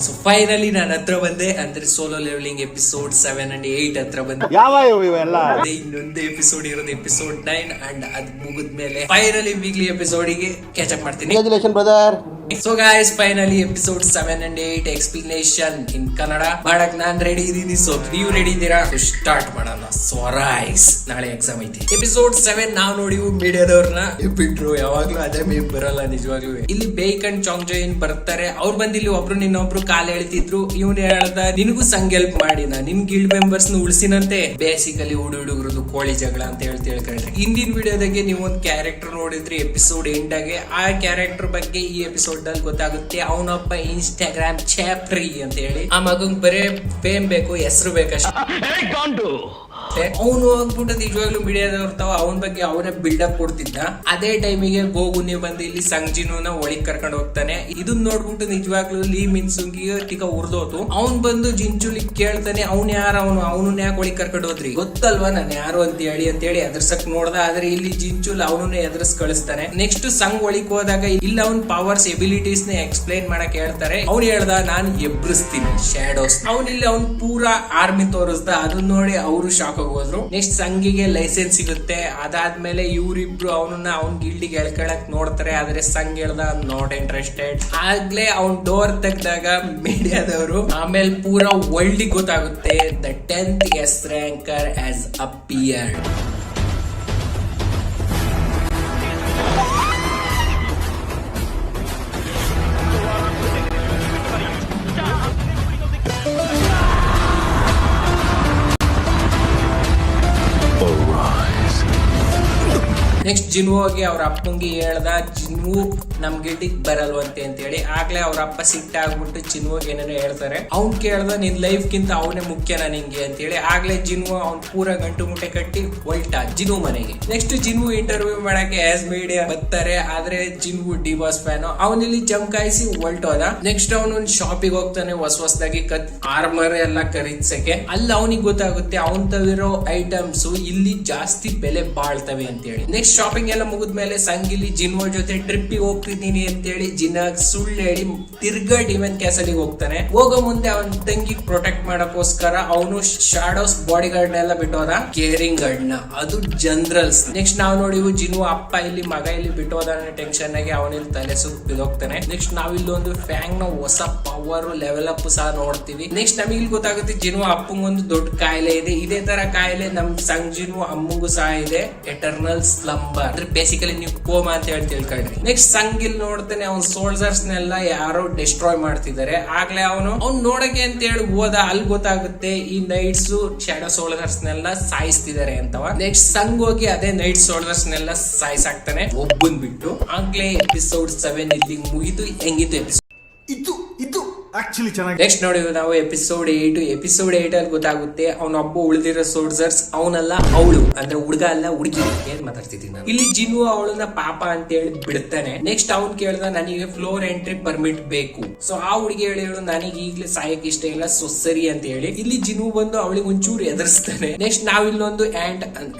So finally ನಾನು ಹತ್ರ ಬಂದೆ, ಅಂದ್ರೆ ಸೋಲೋ ಲೆವೆಲಿಂಗ್ ಎಪಿಸೋಡ್ 7 and 8 ಹತ್ರ ಬಂದೆ. ಇನ್ನೊಂದು ಎಪಿಸೋಡ್ ಇರೋದು ಎಪಿಸೋಡ್ 9 ಅಂಡ್ ಅದು ಮುಗಿದ್ಮೇಲೆ ಫೈನಲಿ ವೀಕ್ಲಿ ಎಪಿಸೋಡ್ ಗೆ ಕ್ಯಾಚ್ ಅಪ್ ಮಾಡ್ತೀನಿ. Congratulation brother. So guys, finally episode 7 and 8 explanation in Kannada ಮಾಡಕ್ ನಾನ್ ರೆಡಿ ಇದೀನಿ. ಸೊ ನೀವು ರೆಡಿ ಇದ್ದೀರಾ? ಸ್ಟಾರ್ಟ್ ಮಾಡೋಣ. ಸ್ವರೈಸ್, ನಾಳೆ ಎಕ್ಸಾಮ್ ಐತಿ. ಎಪಿಸೋಡ್ 7 ನಾವ್ ನೋಡಿ ಮೀಡಿಯಾದವ್ರನ್ನ ಬಿಟ್ರು, ಯಾವಾಗ್ಲೂ ಅದೇ ಮೇಮ್ ಬರಲ್ಲ ನಿಜವಾಗ್ಲೂ. ಇಲ್ಲಿ ಬೇಕ್ ಅಂಡ್ ಚಾಂಗ್ಜೋಯಿನ್ ಬರ್ತಾರೆ. ಅವ್ರು ಬಂದಿಲ್ಲಿ ಒಬ್ರು ನಿನ್ನೊಬ್ರು ಕಾಲ್ ಹೇಳ್ತಿದ್ರು. ಇವ್ನು ಹೇಳ್ದ ನಿನಗೂ ಸಂಗ್ ಹೆಲ್ಪ್ ಮಾಡಿನ, ನಿನ್ ಗಿಲ್ಡ್ ಮೆಂಬರ್ಸ್ ಉಳಿಸಿನಂತೆ. ಬೇಸಿಕಲಿ ಹುಡುಗರದು ಕೋಳಿ ಜಗಳ ಅಂತ ಹೇಳ್ಕೊಂಡ್ರಿ. ಹಿಂದಿನ ವಿಡಿಯೋದಾಗೆ ನೀವು ಒಂದು ಕ್ಯಾರೆಕ್ಟರ್ ನೋಡಿದ್ರಿ ಎಪಿಸೋಡ್ ಎಂಡಾಗೆ. ಆ ಕ್ಯಾರೆಕ್ಟರ್ ಬಗ್ಗೆ ಈ ಎಪಿಸೋಡ್ ಅಲ್ಲಿ ಗೊತ್ತಾಗುತ್ತೆ. ಅವನೊಬ್ಬ ಇನ್ಸ್ಟಾಗ್ರಾಮ್ ಚಾಪ್ರಿ ಅಂತ ಹೇಳಿ. ಆ ಮಗಂಗ್ ಬರೇ ಫೇಮ್ ಬೇಕು, ಹೆಸರು ಬೇಕಷ್ಟೇ. ಅವನು ಹೋಗ್ಬಿಟ್ಟು ನಿಜವಾಗ್ಲೂ ಮೀಡಿಯಾದವ್ರ ತಾವ ಅವನ ಬಗ್ಗೆ ಅವನೇ ಬಿಲ್ಡಪ್ ಕೊಡ್ತಿದ್ದ. ಅದೇ ಟೈಮಿಗೆ ಗೋಗುನಿ ಬಂದು ಇಲ್ಲಿ ಸಂಜಿನೂನ ಒಳಗ್ ಕರ್ಕೊಂಡು ಹೋಗ್ತಾನೆ. ಇದನ್ನ ನೋಡ್ಬಿಟ್ಟು ನಿಜವಾಗ್ಲೂ ಲೀ ಮಿನ್ಸುಂಗಿಗೆ ಟಿಕ ಉರ್ದೋತು. ಅವ್ನ್ ಬಂದು ಜಿಂಚುಲಿ ಕೇಳ್ತಾನೆ, ಅವ್ನ್ ಯಾರ ಅವನು ಯಾಕೆ ಒಳಗ್ ಕರ್ಕೊಂಡು ಹೋದ್ರಿ, ಗೊತ್ತಲ್ವಾ ನಾನು ಯಾರು ಅಂತ ಹೇಳಿ ಎದುರ್ಸಕ್ ನೋಡ್ದ. ಆದ್ರೆ ಇಲ್ಲಿ ಜಿಂಚುಲ್ ಅವನನ್ನೇ ಎದುರ್ಸ್ ಕಳಿಸ್ತಾನೆ. ನೆಕ್ಸ್ಟ್ ಸಂಗ್ ಒಳಗ್ ಹೋದಾಗ ಇಲ್ಲಿ ಅವ್ನ್ ಪವರ್ಸ್ ಎಬಿಲಿಟೀಸ್ ನ ಎಕ್ಸ್ಪ್ಲೈನ್ ಮಾಡಕ್ ಹೇಳ್ತಾರೆ. ಅವ್ನು ಹೇಳ್ದ ನಾನು ಎಬ್ರಿಸ್ತೀನಿ ಶ್ಯಾಡೋಸ್. ಇಲ್ಲಿ ಅವ್ನ್ ಪೂರಾ ಆರ್ಮಿ ತೋರಿಸ್ದ. ಅದನ್ನ ನೋಡಿ ಅವರು ಶಾಕ್ ಹೋದ್ರು. ನೆಕ್ಸ್ಟ್ ಸಂಗಿಗೆ ಲೈಸೆನ್ಸ್ ಸಿಗುತ್ತೆ. ಅದಾದ್ಮೇಲೆ ಇವರಿಬ್ರು ಅವನನ್ನ ಅವ್ನ್ ಗಿಲ್ಡಿಗೆ ಎಳ್ಕೊಳಕ್ ನೋಡ್ತಾರೆ. ಆದ್ರೆ ಸಂಗ್ ಹೇಳ್ದ ನಾಟ್ ಇಂಟ್ರೆಸ್ಟೆಡ್. ಆಗ್ಲೇ ಅವ್ನ್ ಡೋರ್ ತೆಗ್ದಾಗ ಮೀಡಿಯಾದವರು ಆಮೇಲೆ ಪೂರಾ ವರ್ಲ್ಡ್ ಗೊತ್ತಾಗುತ್ತೆ the 10th S ranker has appeared. Next ಜಿನ್ವೋಗೆ ಅವ್ರ ಅಪ್ಪಂಗೆ ಹೇಳ್ದ, ಜಿನ್ವು ನಮ್ ಗಿಲ್ಡಿಗ್ ಬರಲ್ವಂತೆ ಅಂತ ಹೇಳಿ. ಆಗ್ಲೇ ಅವ್ರ ಅಪ್ಪ ಸಿಟ್ಟಾಗ್ಬಿಟ್ಟು ಜಿನ್ವೋಗ್ ಏನಾರ ಹೇಳ್ತಾರೆ. ಅವ್ನ್ ಕೇಳ್ದ ನಿನ್ ಲೈಫ್ ಗಿಂತ ಅವನೇ ಮುಖ್ಯನಾ ನಿಂಗೆ ಅಂತ ಹೇಳಿ. ಆಗ್ಲೇ ಜಿನ್ವು ಅವ್ನ್ ಪೂರ ಗಂಟು ಮುಟ್ಟೆ ಕಟ್ಟಿ ಹೊಲ್ಟಾ ಜಿನ್ವು ಮನೆಗೆ. ನೆಕ್ಸ್ಟ್ ಜಿನ್ವು ಇಂಟರ್ವ್ಯೂ ಮಾಡಕ್ಕೆ ಆಸ್ ಮೀಡಿಯಾ ಬರ್ತಾರೆ. ಆದ್ರೆ ಜಿನ್ವು ಡಿಬಾಸ್ ಫ್ಯಾನ್. ಅವನಿಲ್ಲಿ ಚಮಕಾಯಿಸಿ ಹೊಲ್ಟೋದ. ನೆಕ್ಸ್ಟ್ ಅವನು ಶಾಪಿಗೆ ಹೋಗ್ತಾನೆ, ಹೊಸದಾಗಿ ಆರ್ಮರ್ ಎಲ್ಲ ಖರೀದ್ಸಕ್ಕೆ. ಅಲ್ಲಿ ಅವನಿಗೆ ಗೊತ್ತಾಗುತ್ತೆ ಅವನ್ ತವಿರೋ ಐಟಮ್ಸ್ ಇಲ್ಲಿ ಜಾಸ್ತಿ ಬೆಲೆ ಬಾಳ್ತವೆ ಅಂತ ಹೇಳಿ. ನೆಕ್ಸ್ಟ್ ಶಾಪಿಂಗ್ ಎಲ್ಲ ಮುಗಿದ್ಮೇಲೆ ಸಂಗಿಲಿ ಜಿನ್ವೋ ಜೊತೆ ಟ್ರಿಪ್ ಹೋಗ್ತಿದ್ದೀನಿ ಅಂತ ಹೇಳಿ ಜಿನಾಗ್ ಸುಳ್ಳು ಹೇಳಿ ತಿರ್ಗಾ ಡಿಮನ್ ಕ್ಯಾಸಲ್ ಹೋಗ್ತಾನೆ. ಹೋಗೋ ಮುಂದೆ ಅವನ ತಂಗಿ ಪ್ರೊಟೆಕ್ಟ್ ಮಾಡಕ್ಕೋಸ್ಕರ ಅವನು ಶಾಡೋಸ್ ಬಾಡಿ ಗಾರ್ಡ್ ನೆಲ್ಲ ಬಿಟ್ಟೋದ, ಕೇರಿಂಗ್ ಗಾರ್ಡ್ ನ, ಅದು ಜನರಲ್ಸ್. ನೆಕ್ಸ್ಟ್ ನಾವ್ ನೋಡಿ ಜಿನ್ವೋ ಅಪ್ಪ ಇಲ್ಲಿ ಮಗ ಇಲ್ಲಿ ಬಿಟ್ಟೋದ ಟೆನ್ಷನ್ ಆಗಿ ಅವನಿಲ್ಲಿ ತಲೆ ಸುತ್ತ ಬಿದ್ದೋಗ್ತಾನೆ. ನೆಕ್ಸ್ಟ್ ನಾವಿಲ್ಲಿ ಒಂದು ಫ್ಯಾಂಗ್ ನ ಹೊಸ ಪವರ್ ಲೆವೆಲ್ ಅಪ್ ಸಹ ನೋಡ್ತೀವಿ. ನೆಕ್ಸ್ಟ್ ನಮಗೆ ಇಲ್ಲಿ ಗೊತ್ತಾಗುತ್ತೆ ಜಿನ್ವೋ ಅಪ್ಪಂಗ್ ಒಂದು ದೊಡ್ಡ ಕಾಯಿಲೆ ಇದೆ. ಇದೇ ತರ ಕಾಯಿಲೆ ನಮ್ ಸಂಗ್ ಜಿನ್ವೋ ಅಮ್ಮಂಗೂ ಸಹ ಇದೆ, ಎಟರ್ನಲ್ ಸ್ಲಂಬರ್, ಅಂದ್ರೆ ಬೇಸಿಕಲಿ ನೀವು ಕೋಮಾ ಅಂತ ಹೇಳಿ ತಿಳ್ಕೊಂಡ್ರಿ. ನೆಕ್ಸ್ಟ್ ಸಂಗಿಲ್ ನೋಡ್ತಾನೆ ಅವ್ನ ಸೋಲ್ಜರ್ಸ್ ನೆಲ್ಲ ಯಾರೋ ಡಿಸ್ಟ್ರಾಯ್ ಮಾಡ್ತಿದ್ದಾರೆ. ಆಗ್ಲೇ ಅವ್ನು ನೋಡಕ್ಕೆ ಅಂತ ಹೇಳಿ ಹೋದ. ಅಲ್ಲಿ ಗೊತ್ತಾಗುತ್ತೆ ಈ ನೈಟ್ಸ್ ಶಾಡೋ ಸೋಲ್ಜರ್ಸ್ ನೆಲ್ಲ ಸಾಯಿಸ್ತಿದ್ದಾರೆ ಅಂತವ. ನೆಕ್ಸ್ಟ್ ಸಂಗ್ ಹೋಗಿ ಅದೇ ನೈಟ್ ಸೋಲ್ಜರ್ಸ್ ನೆಲ್ಲ ಸಾಯಿಸಾಕ್ತಾನೆ ಒಬ್ಬನ್ ಬಿಟ್ಟು. ಆಗ್ಲೇ ಎಪಿಸೋಡ್ 7 ಇಲ್ಲಿ ಮುಗಿದು. ಹೆಂಗಿತ್ತು ಎಪಿಸೋಡ್? ಇದು ಆಕ್ಚುಲಿ ಚೆನ್ನಾಗಿ. ನೆಕ್ಸ್ಟ್ ನೋಡಿ ನಾವು ಎಪಿಸೋಡ್ 8 ಅಲ್ಲಿ ಗೊತ್ತಾಗುತ್ತೆ ಅವನೊಬ್ಬ ಉಳಿದಿರೋ ಸೋಲ್ಜರ್ಸ್ ಅವನಲ್ಲ ಅವಳು, ಅಂದ್ರೆ ಹುಡುಗ ಅಲ್ಲ ಹುಡುಗಿ. ಏನ್ ಮಾತಾಡ್ತಿದ್ದೀನಿ ನಾನು ಇಲ್ಲಿ. ಜಿನ್ವು ಅವಳನ್ನ ಪಾಪ ಅಂತ ಹೇಳಿ ಬಿಡ್ತಾನೆ. ನೆಕ್ಸ್ಟ್ ಅವ್ನ್ ಕೇಳ್ದ ನನಗೆ ಫ್ಲೋರ್ ಎಂಟ್ರಿ ಪರ್ಮಿಟ್ ಬೇಕು. ಸೊ ಆ ಹುಡುಗಿ ಹೇಳು ನನಗೆ ಈಗ್ಲೇ ಸಾಯಕ್ ಇಷ್ಟ ಇಲ್ಲ, ಸೊ ಸರಿ ಅಂತ ಹೇಳಿ ಇಲ್ಲಿ ಜಿನ್ವು ಬಂದು ಅವಳಿಗೆ ಒಂಚೂರು ಎದುರಿಸ್ತಾನೆ. ನೆಕ್ಸ್ಟ್ ನಾವಿಲ್ಲೊಂದು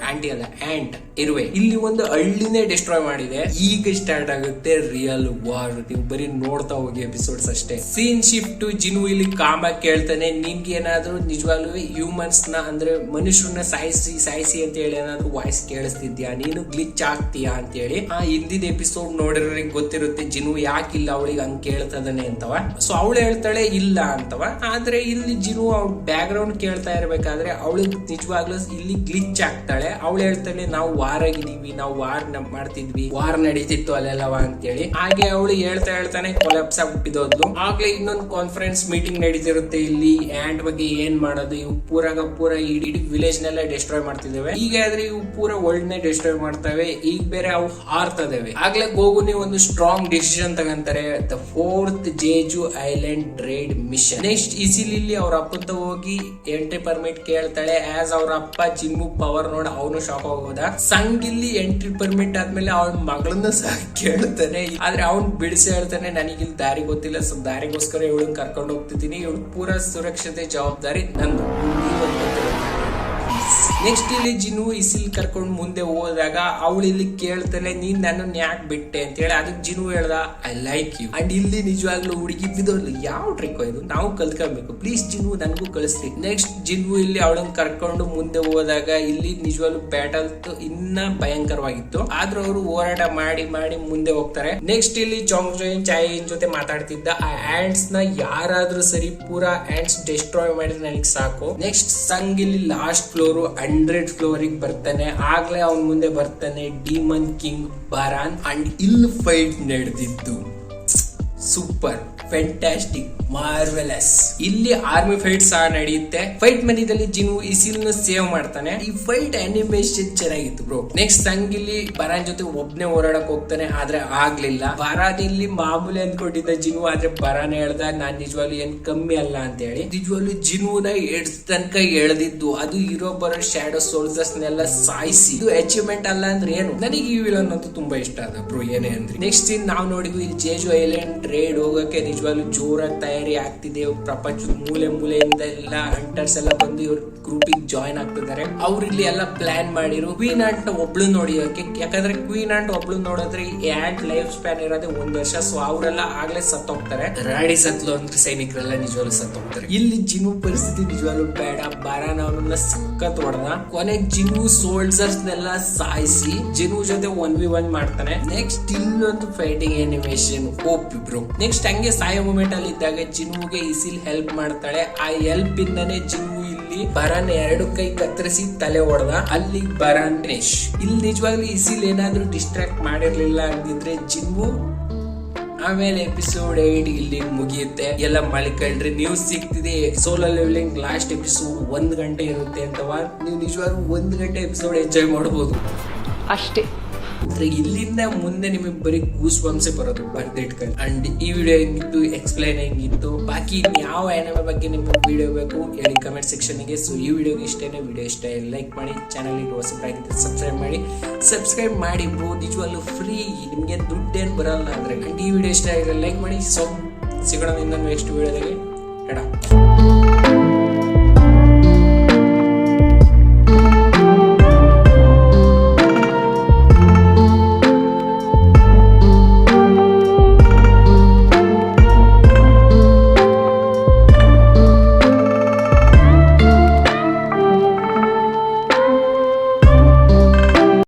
ಆಂಟ್ ಇರುವೆ ಇಲ್ಲಿ ಒಂದು ಹಳ್ಳಿನೇ ಡಿಸ್ಟ್ರಾಯ್ ಮಾಡಿದೆ. ಈಗ ಸ್ಟಾರ್ಟ್ ಆಗುತ್ತೆ ರಿಯಲ್ ವಾರ್. ನೀವು ಬರೀ ನೋಡ್ತಾ ಹೋಗಿ ಎಪಿಸೋಡ್ಸ್ ಅಷ್ಟೇ. Scene shift. ಜಿನ್ವು ಇಲ್ಲಿ ಕಾಮ ಕೇಳ್ತಾನೆ, ನಿನ್ಗೆ ಏನಾದ್ರು ನಿಜವಾಗ್ಲೂ ಹ್ಯೂಮನ್ಸ್ ನ ಅಂದ್ರೆ ಮನುಷ್ಯರನ್ನ ಸಾಯಿಸಿ ಅಂತ ಹೇಳಿ ಏನಾದ್ರು ವಾಯ್ಸ್ ಕೇಳಿಸ್ತಿದ್ಯಾ, ನೀನು ಗ್ಲಿಚ್ ಆಗ್ತೀಯಾ ಅಂತ ಹೇಳಿ. ಹಿಂದಿನ ಎಪಿಸೋಡ್ ನೋಡಿರೋರಿಗೆ ಗೊತ್ತಿರುತ್ತೆ ಜಿನ್ವು ಯಾಕಿಲ್ಲ ಅವಳಿಗೆ ಹಂಗ್ ಕೇಳ್ತದಾನೆ ಅಂತವ. ಸೊ ಅವಳು ಹೇಳ್ತಾಳೆ ಇಲ್ಲ ಅಂತವ. ಆದ್ರೆ ಇಲ್ಲಿ ಜಿನ್ವು ಅವ್ಳ ಬ್ಯಾಕ್ ಗ್ರೌಂಡ್ ಕೇಳ್ತಾ ಇರ್ಬೇಕಾದ್ರೆ ಅವಳಿಗೆ ನಿಜವಾಗ್ಲೂ ಇಲ್ಲಿ ಗ್ಲಿಚ್ ಆಗ್ತಾಳೆ. ಅವಳು ಹೇಳ್ತಾಳೆ ನಾವು ವಾರ್ ಆಗಿದೀವಿ, ನಾವು ವಾರ್ ಮಾಡ್ತಿದ್ವಿ, ವಾರ್ ನಡೀತಿತ್ತು ಅಲ್ಲೆಲ್ಲವ ಅಂತೇಳಿ. ಹಾಗೆ ಅವಳು ಹೇಳ್ತಾನೆ ಕೊಲಾಪ್ಸ್ ಆಗ್ಬಿಟ್ಟಿದೋದ್ಲು. ಆಗ್ಲೇ ಇನ್ನೊಂದು ಕಾನ್ಫರೆನ್ಸ್ ಮೀಟಿಂಗ್ ನಡೀತಿರುತ್ತೆ. ಇಲ್ಲಿ ಆಂಟ್ ಬಗ್ಗೆ ಏನ್ ಮಾಡೋದು, ಇವು ಪೂರ ಇಡೀ ವಿಲೇಜ್ ನೆಲ್ಲ ಡಿಸ್ಟ್ರಾಯ್ ಮಾಡ್ತಿದ್ದೇವೆ. ಈಗ ಆದ್ರೆ ಇವು ಪೂರ ವರ್ಲ್ಡ್ ನೇ ಡಿಸ್ಟ್ರಾಯ್ ಮಾಡ್ತವೆ. ಈಗ ಬೇರೆ ಅವು ಹಾರ್ತದೇವೆ. ಆಗ್ಲೇ ಗೋಗುನಿ ಒಂದು ಸ್ಟ್ರಾಂಗ್ ಡಿಸಿಷನ್ ತಗೊಂತಾರೆ, the 4th Jeju island trade mission. Next easily ಅವ್ರ ಅಪ್ಪಂತ ಹೋಗಿ ಎಂಟ್ರಿ ಪರ್ಮಿಟ್ ಕೇಳ್ತಾಳೆ. ಆಸ್ ಅವ್ರ ಅಪ್ಪ ಜಿನ್ವು ಪವರ್ ನೋಡಿ ಅವನು ಶಾಕ್ ಆಗೋದ. ಸಂಗ್ ಇಲ್ಲಿ ಎಂಟ್ರಿ ಪರ್ಮಿಟ್ ಆದ್ಮೇಲೆ ಅವಳ ಮಗಳನ್ನ ಸಹ ಕೇಳ್ತಾನೆ. ಆದ್ರೆ ಅವ್ನ್ ಬಿಡಿಸಿ ಹೇಳ್ತಾನೆ ನನಗಿಲ್ಲಿ ದಾರಿ ಗೊತ್ತಿಲ್ಲ, ಸೊ ದಾರಿಗೋಸ್ಕರ ಇವಳನ್ನ ಕರ್ಕೊಂಡು ಹೋಗ್ತಿದ್ದೀನಿ, ಇವಳು ಪೂರ ಸುರಕ್ಷತೆ ಜವಾಬ್ದಾರಿ ನಂದು. ನೆಕ್ಸ್ಟ್ ಇಲ್ಲಿ ಜಿನು ಇಸಿಲ್ ಕರ್ಕೊಂಡು ಮುಂದೆ ಹೋದಾಗ ಅವಳು ಇಲ್ಲಿ ಕೇಳ್ತಾನೆ ನೀನ್ ನನ್ನನ್ನು ಯಾಕೆ ಬಿಟ್ಟೆ ಅಂತ ಹೇಳಿ. ಅದಕ್ಕೆ ಜಿನು ಹೇಳ್ದ ಐ ಲೈಕ್ ಯು. ಅಂಡ್ ಇಲ್ಲಿ ನಿಜವಾಗ್ಲೂ ಹುಡುಗಿ ಬಿದ್ದೋದ್ಲು. ಯಾವ ಟ್ರಿಕ್ ಇದು, ನಾವು ಕಲ್ತ್ಕೊಳ್ಬೇಕು, ಪ್ಲೀಸ್ ಜಿನು ನನಗೂ ಕಳಿಸ್ರಿ. ನೆಕ್ಸ್ಟ್ ಜಿನು ಇಲ್ಲಿ ಅವಳನ್ನ ಕರ್ಕೊಂಡು ಮುಂದೆ ಹೋದಾಗ ಇಲ್ಲಿ ನಿಜವಾಗ್ಲೂ ಬ್ಯಾಟಲ್ ಇನ್ನ ಭಯಂಕರವಾಗಿತ್ತು. ಆದ್ರೂ ಅವರು ಹೋರಾಟ ಮಾಡಿ ಮಾಡಿ ಮುಂದೆ ಹೋಗ್ತಾರೆ. ನೆಕ್ಸ್ಟ್ ಇಲ್ಲಿ ಜಾಂಗ್ ಜೋಯಿನ್ ಚಾಯಿನ್ ಜೊತೆ ಮಾತಾಡ್ತಿದ್ದ. ಆ ಆಂಟ್ಸ್ ನ ಯಾರಾದ್ರೂ ಸರಿ ಪೂರಾ ಆಂಟ್ಸ್ ಡಿಸ್ಟ್ರಾಯ್ ಮಾಡಿದ್ರೆ ನನಗೆ ಸಾಕು. ನೆಕ್ಸ್ಟ್ ಸಂಗ್ ಇಲ್ಲಿ ಲಾಸ್ಟ್ ಫ್ಲೋರ್ 100 ಫ್ಲೋರ್ ಬರ್ತಾನೆ. ಆಗ್ಲೇ ಅವನ್ ಮುಂದೆ ಬರ್ತಾನೆ ಡಿಮನ್ ಕಿಂಗ್ ಬರಾನ್. ಅಂಡ್ ಇಲ್ಲಿ ಫೈಟ್ ನಡೆದಿದ್ದು ಸೂಪರ್, ಫ್ಯಾಂಟಾಸ್ಟಿಕ್, ಮಾರ್ವೆಲಸ್. ಇಲ್ಲಿ ಆರ್ಮಿ ಫೈಟ್ ಸಹ ನಡೆಯುತ್ತೆ. ಫೈಟ್ ಮಧ್ಯದಲ್ಲಿ ಜಿನು ಇಸಿಲ್ ಸೇವ್ ಮಾಡ್ತಾನೆ. ಈ ಫೈಟ್ ಅನಿಮೇಷನ್ ಚೆನ್ನಾಗಿತ್ತು ಬ್ರೋ. ನೆಕ್ಸ್ಟ್ ಸಂಗ್ ಇಲ್ಲಿ ಬರಾನ್ ಜೊತೆ ಒಬ್ನೇ ಹೋರಾಡಕ್ ಹೋಗ್ತಾನೆ, ಆದ್ರೆ ಆಗ್ಲಿಲ್ಲ. ಬರಾನ್ ಇಲ್ಲಿ ಮಾಮೂಲಿ ಅನ್ಕೊಂಡಿದ್ದ ಜಿನು, ಆದ್ರೆ ಬರಾನ್ ಹೇಳ್ದ ನಾನ್ ನಿಜವಾಗ್ಲೂ ಏನ್ ಕಮ್ಮಿ ಅಲ್ಲ ಅಂತ ಹೇಳಿ. ನಿಜವಾಗ್ಲೂ ಜಿನುನ ತನಕ ಎಳ್ದಿದ್ದು ಅದು ಇರೋ ಬರೋ ಶಾಡೋ ಸೋಲ್ಜರ್ಸ್ ನೆಲ್ಲ ಸಾಯಿಸಿ. ಇದು ಅಚೀವ್ಮೆಂಟ್ ಅಲ್ಲ ಅಂದ್ರೆ ಏನು. ನನಗೆ ಈ ವಿಲನ್ ಅಂತೂ ತುಂಬಾ ಇಷ್ಟ ಆದ ಬ್ರೋ, ಏನೇ ಅಂದ್ರೆ. ನೆಕ್ಸ್ಟ್ ನಾವು ನೋಡಿದ್ವಿ ಇಲ್ಲಿ ಜೇಜು ಐಲ್ಯಾಂಡ್ ರೇಡ್ ಹೋಗಕ್ಕೆ ನಿಜವಾಗ್ಲೂ ಜೋರಾಗಿ ತಯಾರಿ ಆಗ್ತಿದೆ. ಪ್ರಪಂಚದ ಮೂಲೆ ಮೂಲೆಯಿಂದ ಎಲ್ಲ ಹಂಟರ್ಸ್ ಎಲ್ಲ ಬಂದು ಇವ್ರ ಗ್ರೂಪಿಗೆ ಜಾಯಿನ್ ಆಗ್ತಿದ್ದಾರೆ. ಅವ್ರು ಇಲ್ಲಿ ಎಲ್ಲ ಪ್ಲಾನ್ ಮಾಡಿರು ಕ್ವೀನ್ ಆಂಟ್ ಒಬ್ಳು ನೋಡಿಯೋಕೆ. ಯಾಕಂದ್ರೆ ಕ್ವೀನ್ ಆಂಟ್ ಒಬ್ಳು ನೋಡಿದ್ರೆ ಈ ಆಂಟ್ ಲೈಫ್ ಸ್ಪ್ಯಾನ್ ಇರೋದೇ 1 ವರ್ಷ. ಸೊ ಅವರೆಲ್ಲ ಆಗ್ಲೇ ಸತ್ತೋಗ್ತಾರೆ. ರಾಣಿ ಸತ್ಲು ಅಂದ್ರೆ ಸೈನಿಕರೆಲ್ಲ ನಿಜವಾಗ್ಲೂ ಸತ್ತೋಗ್ತಾರೆ. ಇಲ್ಲಿ ಜಿನು ಪರಿಸ್ಥಿತಿ ನಿಜವಾಗ್ಲೂ ಬೇಡ. ಬರಾನ್ ಅವನನ್ನ ಸಖತ್ ಹೊಡೆದ. ಕೊನೆಗೆ ಜಿನು ಸೋಲ್ಜರ್ಸ್ ನೆಲ್ಲ ಸಾಯಿಸಿ ಜಿನು ಜೊತೆ 1v1 ಮಾಡ್ತಾನೆ. ನೆಕ್ಸ್ಟ್ ಇಲ್ಲೊಂದು ಫೈಟಿಂಗ್ ಅನಿಮೇಷನ್ ಓಪಿ ಬ್ರೋ. ನೆಕ್ಸ್ಟ್ ಹಂಗೆ ಸಾಯೋ ಮೂಮೆಂಟ್ ಅಲ್ಲಿ ಇದ್ದಾಗ ಜಿನುಗೆ ಇಸಿಲ್ ಹೆಲ್ಪ್ ಮಾಡ್ತಾಳೆ. ಆ ಹೆಲ್ಪ್ ಇಂದಾನೆ ಜಿನು ಇಲ್ಲಿ ಬರಾನ್ 2 ಕೈ ಕತ್ತರಿಸಿ ತಲೆ ಹೊಡೆದ. ಅಲ್ಲಿ ಬರಾನ್ ಫಿನಿಶ್. ಇಲ್ಲಿ ನಿಜವಾಗ್ಲೂ ಇಸಿಲ್ ಏನಾದ್ರೂ ಡಿಸ್ಟ್ರಾಕ್ಟ್ ಮಾಡಿರ್ಲಿಲ್ಲ ಅಂದಿದ್ರೆ ಜಿನು. ಆಮೇಲೆ ಎಪಿಸೋಡ್ 8 ಇಲ್ಲಿ ಮುಗಿಯುತ್ತೆ. ಎಲ್ಲ ಮಲ್ಕೊಳ್ರಿ, ನ್ಯೂಸ್ ಸಿಗ್ತಿದೆ ಸೋಲೋ ಲೆವೆಲಿಂಗ್ ಲಾಸ್ಟ್ ಎಪಿಸೋಡ್ 1 ಗಂಟೆ ಇರುತ್ತೆ ಅಂತವಾ. ನೀವು ನಿಜವಾಗ್ಲೂ 1 ಗಂಟೆ ಎಪಿಸೋಡ್ ಎಂಜಾಯ್ ಮಾಡಬಹುದು ಅಷ್ಟೇ. ಇಲ್ಲಿಂದ ಮುಂದೆ ನಿಮಗೆ ಬರೀ ಗೂಸ್ ಬಂಪ್ಸೇ ಬರೋದು, ಬರ್ದಿಟ್ಕೊಂಡು. ಅಂಡ್ ಈ ವಿಡಿಯೋ ಹೆಂಗಿತ್ತು, ಎಕ್ಸ್ಪ್ಲೈನ್ ಹೆಂಗಿತ್ತು, ಬಾಕಿ ಯಾವ ಆನಿಮೆ ಬಗ್ಗೆ ನಿಮ್ಗೆ ವಿಡಿಯೋ ಬೇಕು ಹೇಳಿ ಕಮೆಂಟ್ ಸೆಕ್ಷನ್ ಗೆ. ಸೊ ಈ ವಿಡಿಯೋಗೆ ಇಷ್ಟೇನೆ. ವಿಡಿಯೋ ಇಷ್ಟ ಲೈಕ್ ಮಾಡಿ, ಚಾನಲ್ ಹೊಸಬರಾಗಿದ್ದರೆ ಸಬ್ಸ್ಕ್ರೈಬ್ ಮಾಡಿ ಬ್ರೋ. ನಿಜವಾಗ್ಲೂ ಫ್ರೀ, ನಿಮ್ಗೆ ದುಡ್ಡೇನು ಬರಲ್ಲ ಅಂದ್ರೆ. ಅಂಡ್ ಈ ವಿಡಿಯೋ ಇಷ್ಟ ಆಗಿದ್ರೆ ಲೈಕ್ ಮಾಡಿ. ಸೊ ಸಿಗೋಣ ಇನ್ನೊಂದು ನೆಕ್ಸ್ಟ್ ವಿಡಿಯೋದಾಗೆ.